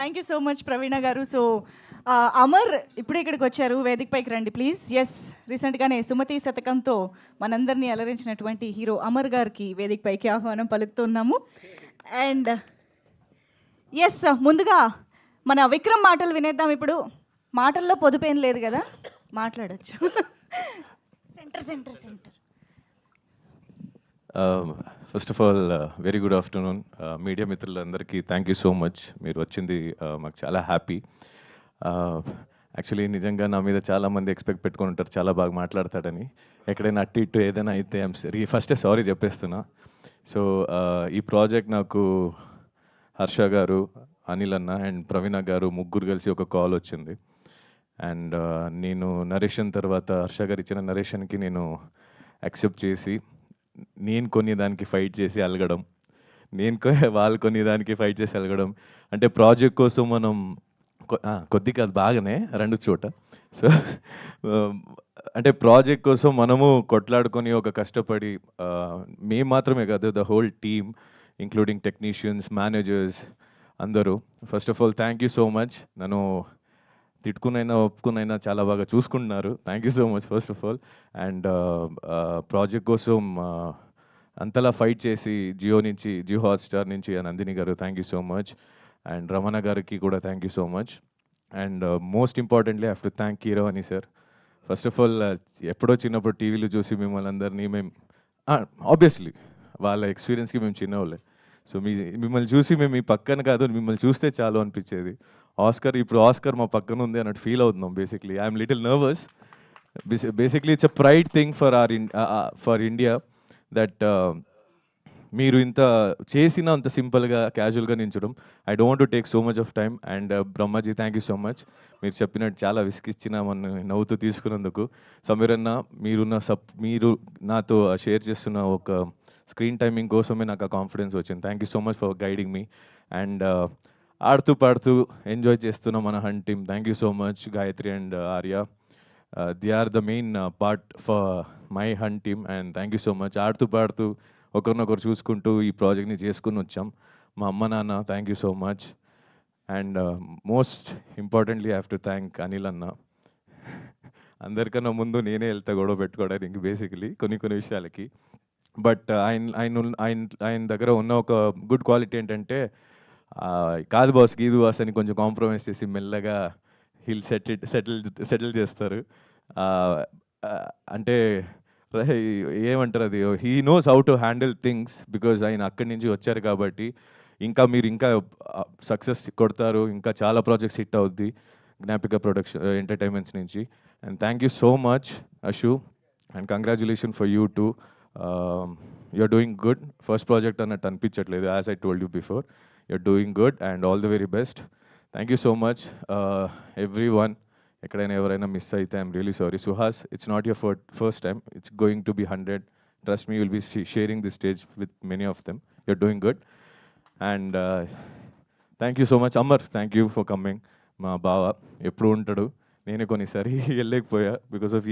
Thank you so much ప్రవీణ గారు. So Amar ఇప్పుడే ఇక్కడికి వచ్చారు, వేదిక పైకి రండి ప్లీజ్. ఎస్, రీసెంట్గానే సుమతి శతకంతో మనందరినీ అలరించినటువంటి హీరో అమర్ గారికి వేదిక పైకి ఆహ్వానం పలుకుతున్నాము. అండ్ ఎస్, ముందుగా మన విక్రమ్ మాటలు వినేద్దాం. ఇప్పుడు మాటల్లో పొదుపేం లేదు కదా, మాట్లాడచ్చు. Centre centre centre. First of all very good afternoon media మిత్రులందరికీ థ్యాంక్ యూ సో మచ్. మీరు వచ్చింది మాకు చాలా హ్యాపీ. యాక్చువల్లీ నిజంగా నా మీద చాలామంది ఎక్స్పెక్ట్ పెట్టుకుని ఉంటారు, చాలా బాగా మాట్లాడతాడని. ఎక్కడైనా అట్టి ఇట్టు ఏదైనా అయితే ఫస్టే సారీ చెప్పేస్తున్నా. సో ఈ ప్రాజెక్ట్ నాకు హర్ష గారు, అనిల్ అన్న అండ్ ప్రవీణ గారు ముగ్గురు కలిసి ఒక కాల్ వచ్చింది. అండ్ నేను నరేషన్ తర్వాత హర్ష గారు ఇచ్చిన నరేషన్కి నేను యాక్సెప్ట్ చేసి నేను కొన్ని దానికి ఫైట్ చేసి అలగడం, వాళ్ళు కొన్ని దానికి ఫైట్ చేసి అలగడం. అంటే ప్రాజెక్ట్ కోసం మనం కొద్ది కాదు బాగానే రెండు చోట. సో అంటే ప్రాజెక్ట్ కోసం మనము కొట్లాడుకొని ఒక కష్టపడి మేము మాత్రమే కాదు, the whole team including technicians, managers అందరూ. First of all thank you so much. నన్ను తిట్టుకునైనా ఒప్పుకునైనా చాలా బాగా చూసుకుంటున్నారు. Thank you so much first of all. And project కోసం అంతలా ఫైట్ చేసి జియో హాట్‌స్టార్ నుంచి Nandini garu thank you so much. And Ramana గారికి కూడా thank you so much. And most importantly I have to thank Keeravani sir. First of all ఎప్పుడో చిన్నప్పుడు టీవీలో చూసి మిమ్మల్ని అందరినీ మేము ఆబ్వియస్లీ వాళ్ళ ఎక్స్పీరియన్స్కి మేము చిన్నవాళ్ళే. సో మిమ్మల్ని చూసి మేము ఈ పక్కన కాదు, మిమ్మల్ని చూస్తే చాలు అనిపించేది. ఇప్పుడు ఆస్కర్ మా పక్కన ఉంది అన్నట్టు ఫీల్ అవుతున్నాం. Basically I'm little nervous. Basically it's a pride thing for India that మీరు ఇంత చేసిన అంత సింపుల్గా క్యాజువల్గా నించడం. I don't to take so much of time. And Brahmaji thank you so much. మీరు చెప్పినట్టు చాలా విసిగిచ్చిన మన నవ్వుతూ తీసుకున్నందుకు. సమీర్ అన్న మీరు నాతో షేర్ చేస్తున్న ఒక స్క్రీన్ టైమింగ్ కోసమే నాకు ఆ కాన్ఫిడెన్స్ వచ్చింది. Thank you so much for guiding me. And ఆడుతూ పాడుతూ ఎంజాయ్ చేస్తున్న మన హన్ team thank you so much. Gayatri and Arya, they are the main part for my హన్ team. And thank you so much. ఆడుతూ పాడుతూ ఒకరినొకరు చూసుకుంటూ ఈ ప్రాజెక్ట్ని చేసుకుని వచ్చాం. మా అమ్మ నాన్న thank you so much. And most importantly I have to thank Anil అన్న. అందరికన్నా ముందు నేనే వెళ్తా గొడవ పెట్టుకోవడానికి బేసికలీ కొన్ని విషయాలకి. బట్ ఆయన దగ్గర ఉన్న ఒక గుడ్ క్వాలిటీ ఏంటంటే కాదు బాస్ గీదు బాస్ అని కొంచెం కాంప్రమైజ్ చేసి మెల్లగా హిల్ సెటిల్ చేస్తారు. అంటే ఏమంటారు అది, he knows how to handle things because ఆయన అక్కడి నుంచి వచ్చారు కాబట్టి. మీరు ఇంకా సక్సెస్ కొడతారు, ఇంకా చాలా ప్రాజెక్ట్స్ హిట్ అవుద్ది జ్ఞాపిక ప్రొడక్షన్ ఎంటర్టైన్మెంట్స్ నుంచి. And thank you so much Ashu. And congratulation for you two. you're doing good. First project అన్నట్టు అనిపించట్లేదు, as I told you before. you're doing good and all the very best. Thank you so much everyone. ఎక్కడైనా ఎవరైనా miss అయితే I'm really sorry. Suhas, it's not your first time, it's going to be 100. Trust me, will be sharing the stage with many of them. you're doing good. And thank you so much Amar, thank you for coming. మా బావ ఎప్పుడు ఉంటాడు, నేనే కొన్నిసారి వెళ్ళలేకపోయా because of ఈ